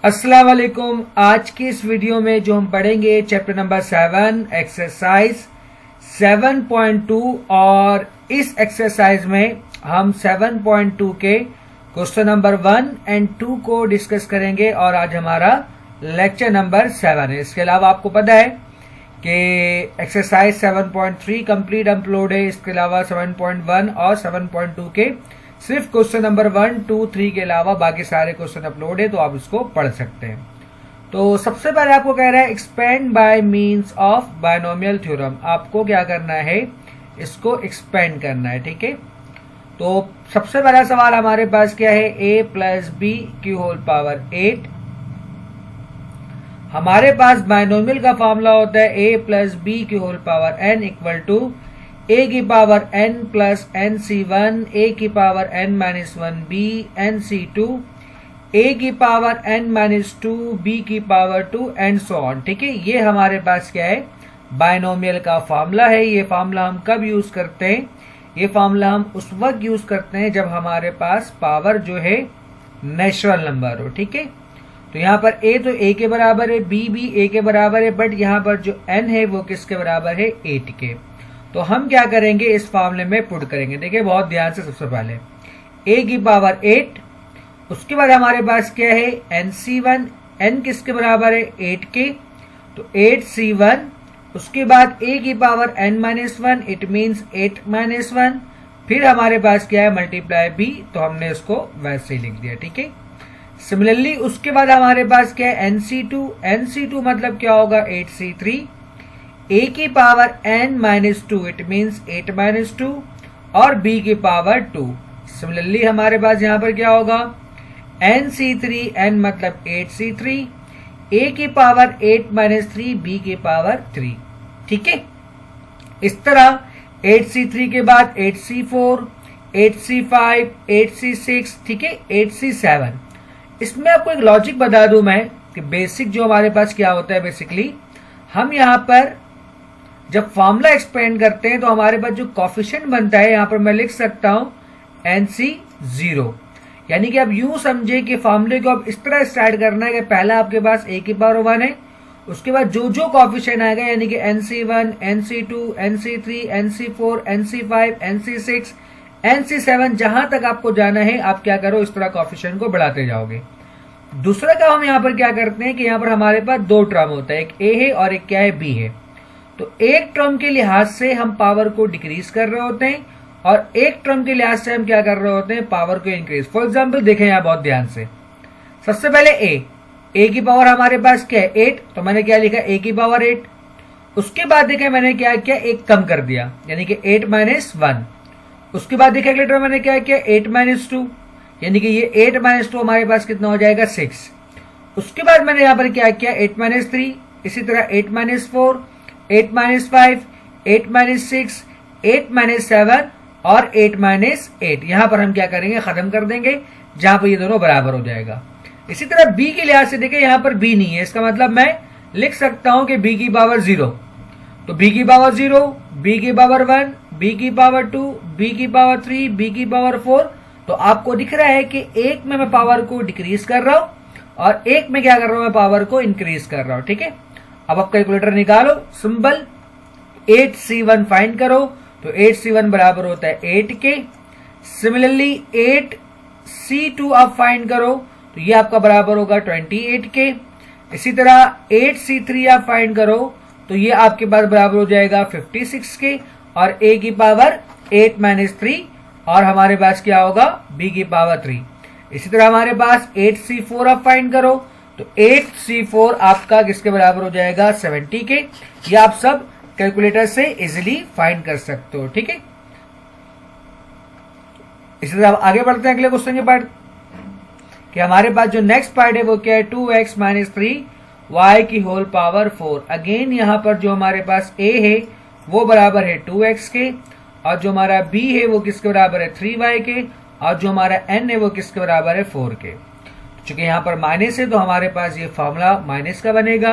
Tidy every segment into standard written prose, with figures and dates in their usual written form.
अस्सलाम वालेकुम। आज की इस वीडियो में जो हम पढ़ेंगे चैप्टर नंबर 7 एक्सरसाइज 7.2 और इस एक्सरसाइज में हम 7.2 के क्वेश्चन नंबर 1 एंड 2 को डिस्कस करेंगे और आज हमारा लेक्चर नंबर 7 है। इसके अलावा आपको पता है कि एक्सरसाइज 7.3 कंप्लीट अपलोड है। इसके अलावा 7.1 और 7.2 के सिर्फ क्वेश्चन नंबर 1, 2, 3 के अलावा बाकी सारे क्वेश्चन अपलोड है, तो आप इसको पढ़ सकते हैं। तो सबसे पहले आपको कह रहा है expand by means of binomial theorem. आपको क्या करना है, इसको एक्सपेंड करना है। ठीक है, तो सबसे पहला सवाल हमारे पास क्या है, a प्लस बी की होल पावर 8। हमारे पास बायनोमियल का फॉर्मूला होता है a प्लस बी की whole power n equal to a की power n plus n c1 a की power n minus 1b n c2 a की पावर n माइनस 2 b की पावर 2 एंड सो ऑन। ठीक है, ये हमारे पास क्या है, बायनोमियल का फॉर्मूला है। ये फॉर्मूला हम कब यूज करते हैं, ये फॉर्मूला हम उस वक्त यूज करते हैं जब हमारे पास पावर जो है नेचुरल नंबर हो। ठीक है, तो यहाँ पर a तो a के बराबर है, b भी a के बराबर है, बट यहाँ पर जो n है वो किसके बराबर है, 8 के। तो हम क्या करेंगे, इस फॉर्मूले में पुट करेंगे। देखिए बहुत ध्यान से, सबसे पहले a की पावर 8, उसके बाद हमारे पास क्या है nc1, n किसके बराबर है, 8 के, तो 8c1, उसके बाद a की power n minus 1, it means 8 minus 1, फिर हमारे पास क्या है मल्टीप्लाई b, तो हमने इसको वैसे ही लिख दिया। ठीक है, सिमिलरली उसके बाद हमारे पास क्या है nc2, nc2 मतलब क्या होगा 8c3, a की power n minus 2, it means 8 minus 2, और b की पावर 2। सिमिलरली हमारे पास यहाँ पर क्या होगा nc3, n मतलब 8c3, a की पावर 8 माइनस 3, b की पावर 3। ठीक है, इस तरह 8c3 के बाद 8c4, 8c5, 8c6, ठीक है, 8c7। इसमें आपको एक लॉजिक बता दूं मैं कि बेसिक जो हमारे पास क्या होता है, बेसिकली हम यहाँ पर जब फॉर्मूला एक्सपेंड करते हैं तो हमारे पास जो कॉफिशिएंट बनता है, यहाँ पर मैं लिख सकता हूं nc0। यानी कि आप यूं समझे कि फॉर्मूले को आप इस तरह स्टार्ट करना है कि पहला आपके पास a की पावर 1 है, उसके बाद जो जो कॉफिशिएंट आएगा यानी कि nc1, nc2, nc3, nc4, nc5, nc6, nc7, जहां तक आपको जाना है आप क्या करो, इस तरह कॉफिशिएंट को बढ़ाते जाओगे। दूसरा काम हम यहाँ पर क्या करते हैं कि यहाँ पर हमारे पास दो टर्म होता है, एक a है और एक क्या है, b है। तो एक टर्म के लिहाज से हम पावर को डिक्रीज कर रहे होते हैं और एक टर्म के लिहाज से हम क्या कर रहे होते हैं, पावर को इंक्रीज। फॉर एग्जाम्पल देखें यहाँ बहुत ध्यान से, सबसे पहले a की पावर हमारे पास क्या है 8, तो मैंने क्या लिखा a की पावर 8। उसके बाद देखें मैंने क्या किया, एक कम कर दिया यानी कि 8 माइनस 1। उसके बाद देखा अगले टर्म मैंने क्या किया 8 माइनस 2, यानी कि ये 8 माइनस 2 हमारे पास कितना हो जाएगा 6। उसके बाद मैंने यहाँ पर क्या किया 8 माइनस 3, इसी तरह 8 माइनस 4, 8 माइनस 5, 8 माइनस 6, 8 माइनस 7 और 8 माइनस 8। यहां पर हम क्या करेंगे, खत्म कर देंगे जहां पर ये दोनों बराबर हो जाएगा। इसी तरह b के लिहाज से देखें, यहां पर b नहीं है, इसका मतलब मैं लिख सकता हूं कि b की पावर 0, तो b की पावर 0, b की पावर 1, b की पावर 2, b की पावर 3, b की पावर 4। तो आपको दिख रहा है कि एक में मैं पावर को डिक्रीज कर रहा हूं और एक में क्या कर रहा हूं, मैं पावर को इंक्रीज कर रहा हूं। ठीक है, अब आप कैलकुलेटर निकालो, सिंबल 8c1 फाइंड करो, तो 8c1 बराबर होता है 8 के। सिमिलरली 8c2 आप फाइंड करो, तो ये आपका बराबर होगा 28 के। इसी तरह 8c3 आप फाइंड करो, तो ये आपके पास बराबर हो जाएगा 56 के, और a की पावर 8 माइनस 3, और हमारे पास क्या होगा b की पावर 3। इसी तरह हमारे पास 8c4 आप फाइंड करो, तो 8c4 आपका किसके बराबर हो जाएगा 70 के। ये आप सब कैलकुलेटर से इजीली फाइंड कर सकते हो। ठीक है, इसी तरह आगे बढ़ते हैं अगले क्वेश्चन के पार्ट कि हमारे पास जो नेक्स्ट पार्ट है वो क्या है 2x माइनस 3y की होल पावर 4। अगेन यहाँ पर जो हमारे पास a है वो बराबर है 2x के, और जो हमारा b है वो किसके बराबर है 3y के, और जो हमारा n है वो किसके बराबर है 4 के। चूंकि यहाँ पर माइनस है तो हमारे पास ये फॉर्मूला माइनस का बनेगा।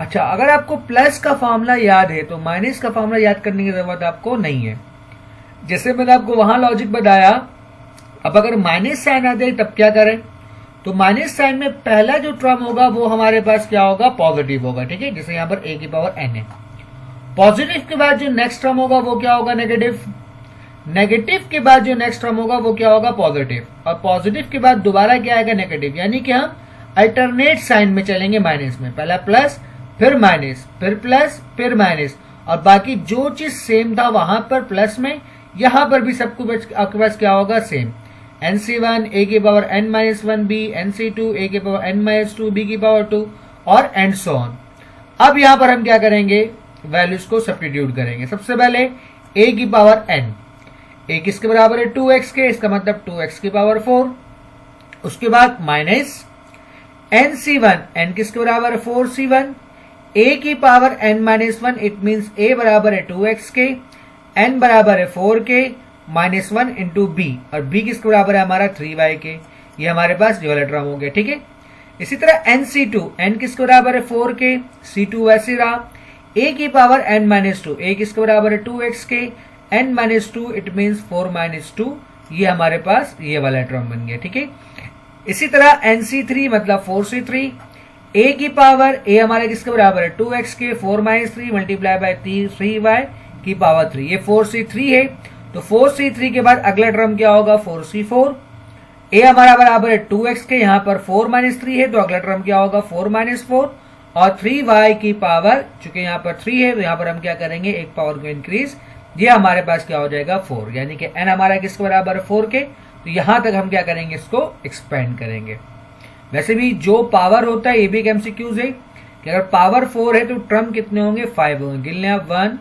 अच्छा, अगर आपको प्लस का फॉर्मूला याद है तो माइनस का फॉर्मूला याद करने की जरूरत आपको नहीं है। जैसे मैंने आपको वहां लॉजिक बताया, अब अगर माइनस साइन आ जाए तब क्या करें, तो माइनस साइन में पहला जो टर्म होगा वो हमारे पास क्या होगा, पॉजिटिव होगा, ठीक है, जैसे यहां पर a की पावर n है। पॉजिटिव के बाद जो नेक्स्ट टर्म होगा वो क्या होगा, नेगेटिव। नेगेटिव के बाद जो नेक्स्ट टर्म होगा वो क्या होगा, पॉजिटिव। और पॉजिटिव के बाद दोबारा क्या आएगा, नेगेटिव। यानी कि हम अल्टरनेट साइन में चलेंगे माइनस में, पहला प्लस फिर माइनस फिर प्लस फिर माइनस, और बाकी जो चीज सेम था वहां पर प्लस में, यहां पर भी सब कुछ आपके पास क्या होगा, सेम। nc1 a की power n minus 1b, nc2 a की पावर n माइनस 2 b की पावर 2 और एंड सो ऑन। अब यहां पर हम क्या करेंगे, वैल्यूज को सब्स्टिट्यूट करेंगे। सबसे पहले a की पावर n, a किसके बराबर है, 2x के, इसका मतलब 2x की पावर 4। उसके बाद माइनस nc1, n किसके बराबर है, 4c1, a की power n minus 1, it means a बराबर है 2x के, n बराबर है 4 के, माइनस 1 इंटू बी, और b किसके बराबर है हमारा 3y के। ये हमारे पास ये वाला टर्म हो गया, ठीक है। इसी तरह nc2, n किसके बराबर है 4 के, c2 वैसे रहा, a की पावर n माइनस 2, a किसके बराबर है 2x के, n minus 2, it means 4 minus 2, ये हमारे पास ये वाला टर्म बन गया, ठीक है। इसी तरह nc3 मतलब 4c3, a की पावर a हमारे किसके बराबर है 2x के, 4 माइनस 3 मल्टीप्लाई बाय 3y की पावर 3, ये 4c3 है। तो 4c3 के बाद अगला टर्म क्या होगा, 4c4, a हमारा बराबर है 2x के, यहां पर 4 माइनस 3 है, तो अगला टर्म क्या होगा, 4 माइनस 4, और 3y की पावर, चूंकि यहां पर 3 है तो यहां पर हम क्या करेंगे, एक पावर को इंक्रीज, ये हमारे पास क्या हो जाएगा 4, यानी कि n हमारा किसके बराबर है 4 के। तो यहां तक हम क्या करेंगे, इसको एक्सपेंड करेंगे। वैसे भी जो पावर होता है ये भी एक एमसीक्यूज है कि अगर पावर 4 है तो टर्म कितने होंगे, 5 होंगे। गिनले आप 1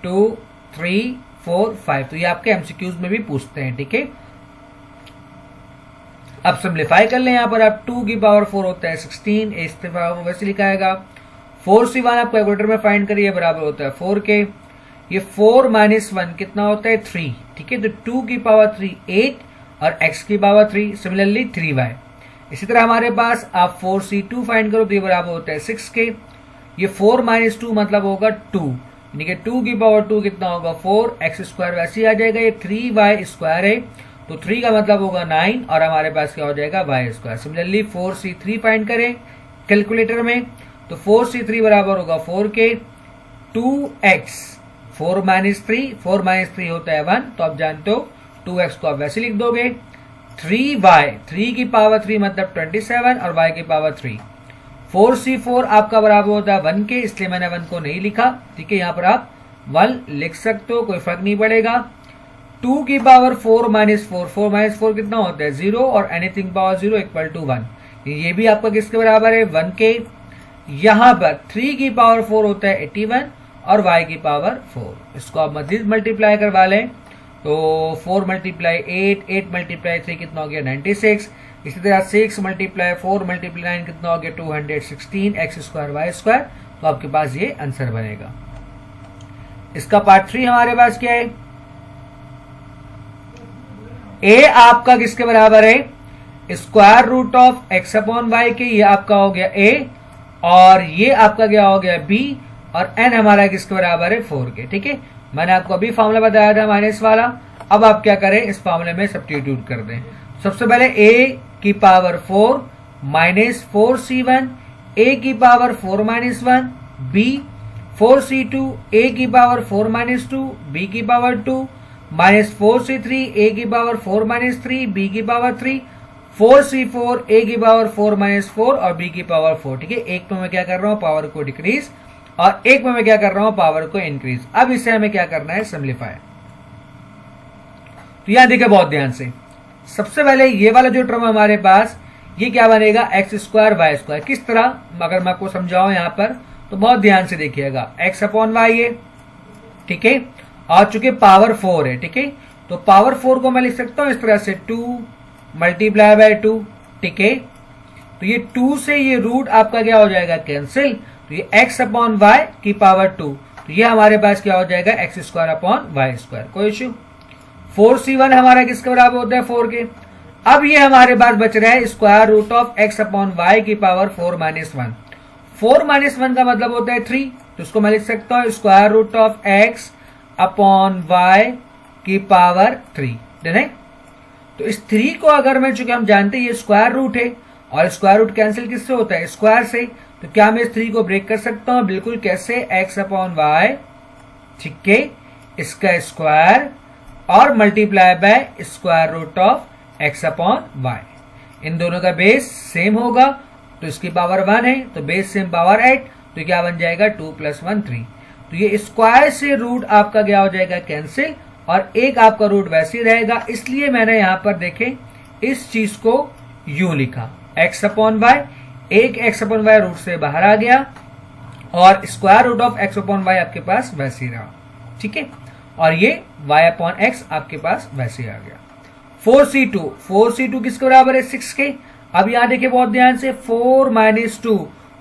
2 3 4 5, तो ये आपके एमसीक्यूज में भी पूछते हैं, ठीक है। अब सिंप्लीफाई कर लें, यहां पर आप 2 की पावर 4 होता है 16, इस पावर वैसे लिखाएगा। 4c1 आप कैलकुलेटर में फाइंड करिए, बराबर होता है 4 के। ये 4 माइनस 1 कितना होता है 3, ठीक है। तो 2 की पावर 3 8 और x की पावर 3, सिमिलरली 3y। इसी तरह हमारे पास आप 4c2 फाइंड करो तो ये बराबर होता है 6 के। ये 4 माइनस 2 मतलब होगा 2, यानी कि 2 की पावर 2 कितना होगा 4, x स्क्वायर वैसे ही आ जाएगा। ये 3y स्क्वायर है तो 3 का मतलब होगा 9, और हमारे पास क्या हो जाएगा y square. Similarly 4c3 find करें कैलकुलेटर में, तो 4c3 बराबर होगा 4 के 2x, 4 माइनस 3, 4 माइनस 3 होता है 1, तो आप जानते हो 2x को आप वैसे लिख दोगे। 3y, 3 की पावर 3 मतलब 27, और y की पावर 3। 4c4 आपका बराबर होता है 1 के, इसलिए मैंने 1 को नहीं लिखा, ठीक है। यहां पर आप 1 लिख सकते हो, कोई फर्क नहीं पड़ेगा। 2 की पावर 4 माइनस 4, 4 माइनस 4 कितना होता है 0, और एनीथिंग पावर 0 इक्वल टू 1, ये भी आपका किसके बराबर है 1 के। यहां पर 3 की पावर 4 होता है 81, और y की पावर 4, इसको आप मजीद मल्टीप्लाई करवा लें तो 4 मल्टीप्लाई 8, 8 मल्टीप्लाई 3 कितना हो गया 96। इसी तरह 6 मल्टीप्लाई 4 मल्टीप्लाई 9 कितना हो गया 216, x स्क्वायर y स्क्वायर, तो आपके पास ये आंसर बनेगा। इसका पार्ट 3 हमारे पास क्या है, a आपका किसके बराबर है, square root of x upon y के, ये आपका हो गया a, और ये आपका क्या हो गया b, और n हमारा किसके बराबर है 4 के, ठीक है। मैंने आपको अभी फॉर्मूला बताया था माइनस वाला, अब आप क्या करें इस फॉर्मूले में सब्स्टिट्यूट कर दें। सबसे पहले a की पावर 4 माइनस 4c1, a की power 4 minus 1, b 4c2, a की पावर 4 माइनस 2, b की पावर 2, माइनस 4c3, a की पावर 4 माइनस 3, b की पावर 3, 4c4, a की पावर 4 माइनस 4, और b की पावर 4, ठीक है। एक में मैं क्या कर रहा हूं, पावर को डिक्रीज, और एक में मैं क्या कर रहा हूं, पावर को इंक्रीज। अब इसे हमें क्या करना है, सिंप्लीफाई। तो यहां देखिए बहुत ध्यान से, सबसे पहले ये वाला जो टर्म हमारे पास, ये क्या बनेगा एक्स स्क्वायर वाई स्क्वायर। किस तरह, अगर मैं आपको समझाऊं यहां पर तो बहुत ध्यान से देखिएगा। एक्स अपॉन वाई है, ठीक है, और चूंकि पावर 4 है, ठीक है, तो पावर 4 को मैं लिख सकता हूं इस तरह से 2 मल्टीप्लाई बाय 2, ठीक है। तो ये 2 से ये रूट आपका क्या हो जाएगा, कैंसिल, तो ये x अपॉन वाई की पावर 2, तो ये हमारे पास क्या हो जाएगा X square upon Y square. कोई इश्यू। 4c1 हमारा किसके बराबर होता है 4 के। अब ये हमारे पास बच रहा है square root of x upon Y की पावर 4 माइनस 1। 4 माइनस 1 का मतलब होता है 3, तो इसको मैं लिख सकता हूं square root of x upon Y की पावर 3, है। तो इस 3 को अगर मैं, चूंकि हम जानते हैं ये स्क्वायर रूट है, और स्क्वायर रूट कैंसिल किससे होता है? स्क्वायर से। तो क्या मैं इस 3 को ब्रेक कर सकता हूं? बिल्कुल। कैसे? x अपॉन वाई, ठीक है, इसका स्क्वायर और multiply by square root of x upon Y. इन दोनों का बेस सेम होगा तो इसकी पावर 1 है, तो बेस सेम पावर 8, तो क्या बन जाएगा? 2 + 1 3। तो ये स्क्वायर से रूट आपका क्या हो जाएगा? कैंसिल, और एक आपका रूट वैसे ही रहेगा। इसलिए मैंने यहां पर देखें इस चीज को यूं लिखा, x अपॉन वाई, एक x अपॉन वाई रूट से बाहर आ गया और square root of x upon Y आपके पास वैसे ही रहा, ठीक है, और ये y अपॉन x आपके पास वैसे ही आ गया। 4c2, 4c2 किसके बराबर है? 6 के। अब यहां देखिए बहुत ध्यान से, 4 - 2,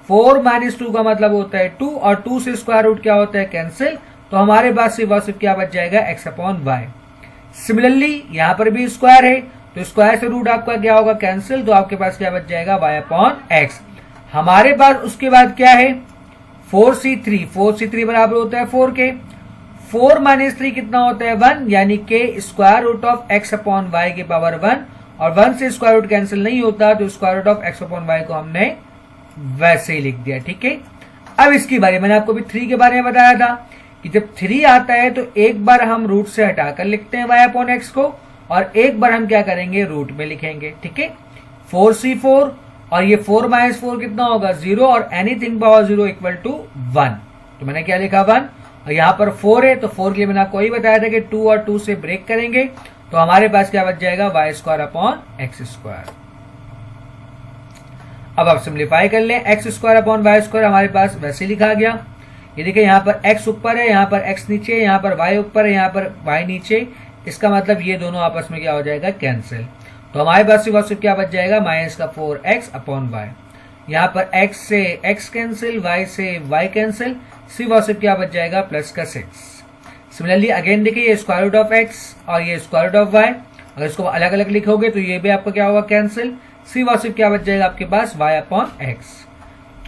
4 - 2 का मतलब होता है 2, और 2 से स्क्वायर रूट क्या होता है? कैंसिल। तो हमारे पास सिर्फ क्या बच जाएगा? x upon Y. सिमिलरली यहां पर भी स्क्वायर है, तो स्क्वायर से रूट आपका क्या होगा? कैंसिल। तो आपके पास क्या बच जाएगा? y upon x। हमारे पास उसके बाद क्या है? 4c3, 4c3 बराबर होता है 4 के। 4 - 3 कितना होता है? 1, यानी कि square root of x upon Y की पावर 1, और 1 से स्क्वायर रूट कैंसिल नहीं होता, तो square root of x upon Y को हमने वैसे ही लिख दिया, ठीक है। अब इसकी बारे मैंने आपको भी 3 के बारे में बताया था कि जब 3 आता है तो एक बार हम रूट से हटाकर लिखते हैं y अपॉन x को, और एक बार हम क्या करेंगे? रूट में लिखेंगे, ठीक है। 4c4, और ये 4 - 4 कितना होगा? 0, और एनीथिंग पावर 0 इक्वल टू 1। तो मैंने क्या लिखा? 1, और यहां पर 4 है, तो 4 के लिए मैंने आपको यही बताया था कि 2 और 2 से ब्रेक करेंगे, तो हमारे पास क्या बच जाएगा? y square upon x square. अब आप सिंप्लीफाई कर लें, x square upon Y square हमारे पास वैसे लिखा गया। ये देखिए यहाँ पर x ऊपर है, यहाँ पर x नीचे है, यहाँ पर y ऊपर है, यहाँ पर y नीचे। इसका मतलब ये दोनों आपस में क्या हो जाएगा? कैंसिल। तो हमारे पास सिर्फ क्या बच जाएगा? माइनस का 4x अपॉन वाई। यहाँ पर x से x कैंसिल, y से y कैंसिल, सिर्फ क्या बच जाएगा? प्लस का 6। सिमिलरली अगेन देखिए, ये स्क्वायर रूट ऑफ x और ये स्क्वायर रूट ऑफ y, अगर इसको अलग अलग लिखोगे तो ये भी आपका क्या होगा? कैंसिल। सिर्फ क्या बच जाएगा आपके पास? y अपॉन x,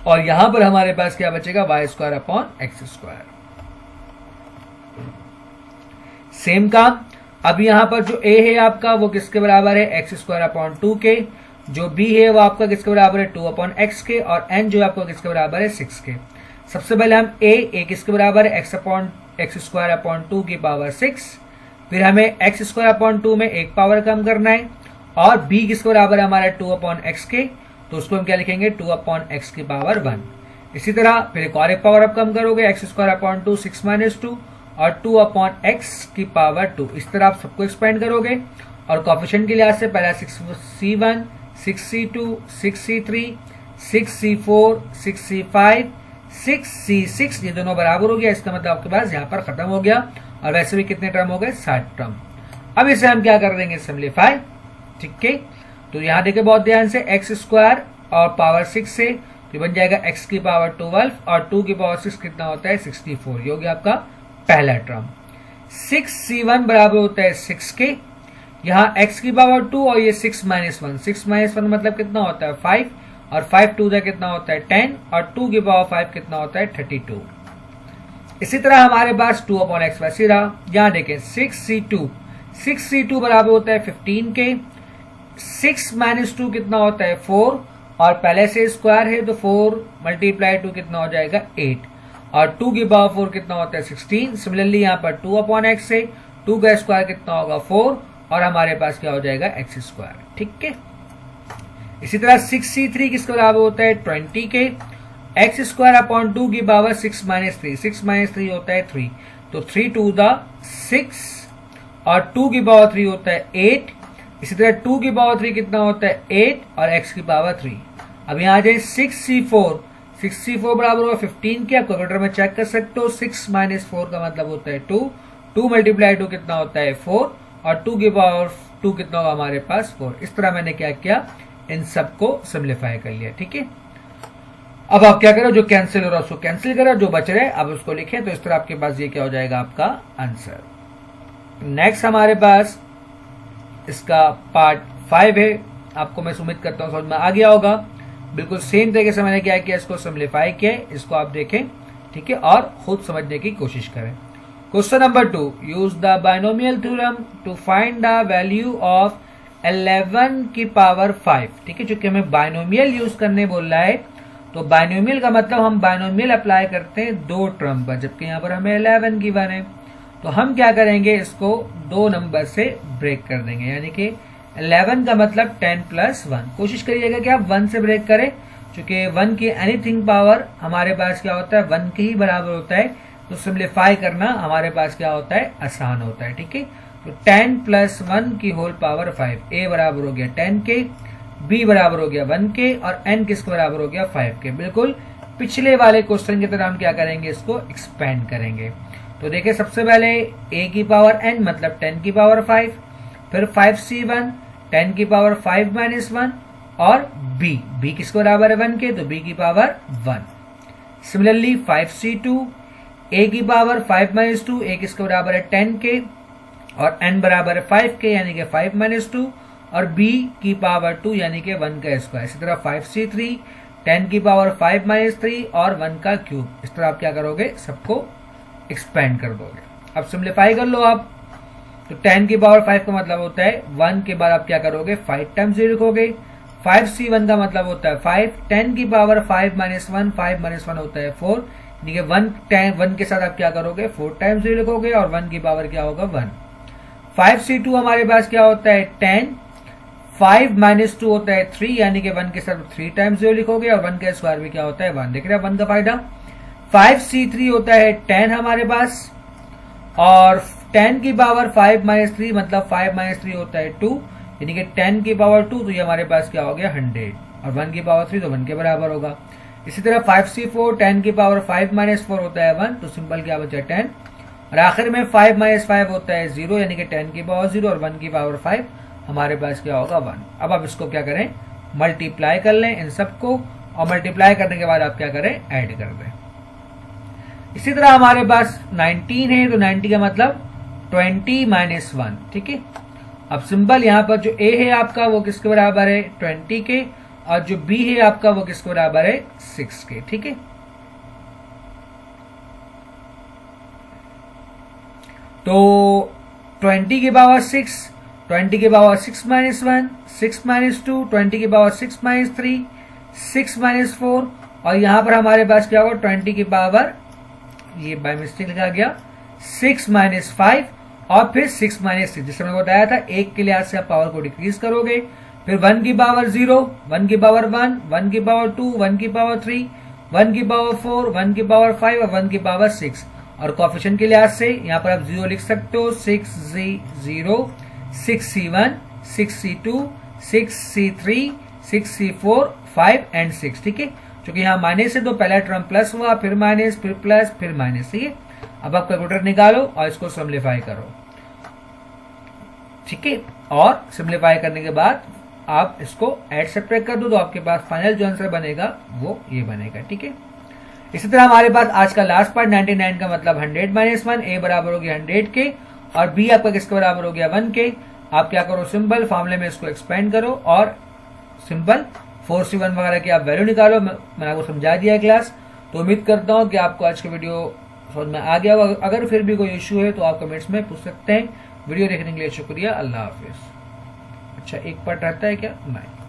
और यहां पर हमारे पास क्या बचेगा? y square upon x square. Same काम, अब यहां पर जो a है आपका वो किसके बराबर है? x स्क्वायर अपॉन 2 के। जो b है वो आपका किसके बराबर है? 2 अपॉन x के, और n जो आपका किसके बराबर है? 6 के। सबसे पहले हम a किसके बराबर है? x स्क्वायर अपॉन 2 की पावर 6। फिर हमें x स्क्वायर अपॉन 2 में एक पावर कम करना है, और b किसके बराबर है हमारा? 2 अपॉन x के, तो उसको हम क्या लिखेंगे? 2 अपॉन x की पावर 1। इसी तरह फिर एक और एक पावर आप कम करोगे, x स्क्वायर अपॉन 2 6 - 2, और 2 अपॉन x की पावर 2। इस तरह आप सबको एक्सपेंड करोगे, और कोएफिशिएंट के लिहाज से पहला 6c1, 6c2, 6c3, 6c4, 6c5, 6c6, ये दोनों बराबर हो गया। इसका मतलब आपके पास यहाँ पर खत्म हो गया, और वैसे भी कितने टर्म हो गए? 60 टर्म। अब इसे हम क्या कर देंगे? सिंप्लीफाई, ठीक है। तो यहां देखिए बहुत ध्यान से, x स्क्वायर और पावर 6 से तो बन जाएगा x की पावर 12, और 2 की पावर 6 कितना होता है? 64। ये हो गया आपका पहला टर्म। 6c1 बराबर होता है 6 के, यहाँ x की पावर 2 और ये 6 - 1, 6 - 1 मतलब कितना होता है? 5, और 5 2 कितना होता है? 10, और 2 की पावर 5 कितना होता है? 32। इसी तरह हमारे पास 2 अपॉन x वैसे रहा। यहाँ देखें 6c2, 6c2 बराबर होता है 15 के। 6 - 2 कितना होता है? 4, और पहले से स्क्वायर है तो 4 × 2 कितना हो जाएगा? 8, और 2 की पावर 4 कितना होता है? 16। सिमिलरली यहाँ पर 2 अपॉन x है, 2 का स्क्वायर कितना होगा? 4, और हमारे पास क्या हो जाएगा? x स्क्वायर, ठीक है। इसी तरह 6c3 किसके बराबर होता है? 20 के। x स्क्वायर अपॉन 2 की पावर 6 - 3, 6 - 3 होता है 3, तो 3 2 6, और 2 की पावर 3 होता है 8। इसी तरह 2 की पावर 3 कितना होता है? 8, और x की पावर 3। अब यहाँ आ जाए 6c4, 6c4 बराबर होगा 15 के। आप कैलकुलेटर में चेक कर सकते हो, 6 - 4 का मतलब होता है 2, 2 × 2 कितना होता है? 4, और 2 की पावर 2 कितना होगा हमारे पास? 4। इस तरह मैंने क्या किया? इन सबको सिंप्लीफाई कर लिया, ठीक है। अब आप क्या करो? जो कैंसिल हो रहा है उसको कैंसिल करो, जो बच रहे अब उसको लिखें। तो इस तरह आपके पास ये क्या हो जाएगा? आपका आंसर। नेक्स्ट हमारे पास इसका पार्ट 5 है। आपको मैं उम्मीद करता हूं समझ में आ गया होगा। बिल्कुल सेम तरीके से मैंने क्या किया? इसको सिंप्लीफाई किया। इसको आप देखें, ठीक है, और खुद समझने की कोशिश करें। Question number 2, use the binomial theorem to find the value of 11 की पावर 5, ठीक है। चूंकि हमें बाइनोमियल यूज करने बोल रहा है, तो बाइनोमियल का मतलब हम बाइनोमियल अप्लाई करते हैं दो टर्म पर, जबकि यहाँ पर हमें 11 गिवन है। तो हम क्या करेंगे, इसको दो नंबर से ब्रेक कर देंगे, यानी कि 11 का मतलब 10 प्लस 1। कोशिश करिएगा कि आप 1 से ब्रेक करें, चूंकि 1 की एनीथिंग पावर हमारे पास क्या होता है, 1 के ही बराबर होता है। तो सिंप्लीफाई करना हमारे पास क्या होता है, आसान होता है, ठीक है। तो 10 प्लस 1 की होल पावर 5, a बराबर हो गया 10 के, b बराबर हो गया 1 के, और n किसके बराबर हो गया 5 के। बिल्कुल पिछले वाले क्वेश्चन की तरह हम क्या करेंगे, इसको एक्सपेंड करेंगे। तो देखिए सबसे पहले a की पावर n मतलब 10 की पावर 5, फिर 5c1 10 की पावर 5 माइनस 1, और b किसके बराबर है 1 के, तो b की पावर 1। सिमिलरली 5c2 a की पावर 5 माइनस 2, a किसके बराबर है 10 के, और n बराबर है 5 के, यानी कि 5 माइनस 2, और b की पावर 2 यानी कि 1 का स्क्वायर। इसी तरह 5c3 10 की पावर 5 माइनस 3 और 1 का क्यूब। इस तरह आप क्या करोगे, सबको एक्सपेंड कर दोगे। अब सिंप्लीफाई कर लो आप। तो 10 की पावर 5 का मतलब होता है 1 के बाद आप क्या करोगे, 5 टाइम्स 0 लिखोगे। 5c1 का मतलब होता है 5, 10 की पावर 5 माइनस 1, 5 माइनस 1 होता है 4, यानी कि 1 के साथ आप क्या करोगे, 4 टाइम्स 0 लिखोगे, और 1 की पावर क्या होगा 1। 5c2 हमारे पास क्या होता है 10, 5 माइनस 2 होता है 3, यानी कि 1 के साथ 3 टाइम्स 0 लिखोगे, और 1 का स्क्वायर भी क्या होता है 1। देख रहे हैं 1 का फायदा। 5c3 होता है 10 हमारे पास, और 10 की पावर 5 माइनस 3 मतलब 5 माइनस 3 होता है 2, यानी कि 10 की पावर 2, तो ये हमारे पास क्या हो गया 100, और 1 की पावर 3 तो 1 के बराबर होगा। इसी तरह 5c4 10 की पावर 5 माइनस 4 होता है 1, तो सिंपल क्या बचा 10, और आखिर में 5 माइनस 5 होता है 0, यानी कि 10 की पावर 0 और 1 की पावर 5, हमारे पास क्या होगा 1। अब आप इसको क्या करें, मल्टीप्लाई कर लें इन सबको, और मल्टीप्लाई करने के बाद आप क्या करें, ऐड कर दें। इसी तरह हमारे पास 19 है, तो 90 का मतलब 20 माइनस 1, ठीक है। अब सिंपल यहाँ पर जो a है आपका वो किसके बराबर है 20 के, और जो b है आपका वो किसके बराबर है 6 के, ठीक है। तो 20 की पावर 6, 20 की पावर 6 माइनस 1, 6 माइनस 2, 20 की पावर 6 माइनस 3, 6 माइनस 4, और यहां पर हमारे पास क्या होगा 20 की पावर, ये बाय मिस्टेक लिखा गया 6 माइनस 5, और फिर 6 माइनस 6, जिससे मैंने बताया था एक के लिहाज से आप पावर को डिक्रीज करोगे। फिर 1 की पावर 0, 1 की पावर 1, 1 की पावर 2, 1 की पावर 3, 1 की पावर 4, 1 की पावर 5 और 1 की पावर 6। और कोएफिशिएंट के लिहाज से यहाँ पर आप 0 लिख सकते हो, 6c0, 6c1, 6c2, 6c3, 6c4, 5 and 6, ठीक है। क्योंकि यहाँ माइनस है तो पहला टर्म प्लस हुआ, फिर माइनस, फिर प्लस, फिर माइनस, ठीक है। अब आप कैलकुलेटर निकालो और इसको सिंप्लीफाई करो, ठीक है। और सिंप्लीफाई करने के बाद आप इसको ऐड सब्ट्रैक्ट कर दो, तो आपके पास फाइनल जो आंसर बनेगा वो ये बनेगा, ठीक है। इसी तरह हमारे पास आज का लास्ट पार्ट 99 का मतलब 100 माइनस 1, a बराबर हो गया 100 के, और b आपका किसके बराबर हो गया 1 के। आप क्या करो, सिंपल फॉर्मूले में इसको एक्सपेंड करो, और सिंपल 4c1 वगैरह की आप वैल्यू निकालो। मैंने आपको समझा दिया है क्लास। तो उम्मीद करता हूँ कि आपको आज का वीडियो समझ में आ गया होगा। अगर फिर भी कोई इश्यू है तो आप कमेंट्स में पूछ सकते हैं। वीडियो देखने के लिए शुक्रिया, अल्लाह हाफिज। अच्छा, एक पार्ट रहता है क्या? नहीं।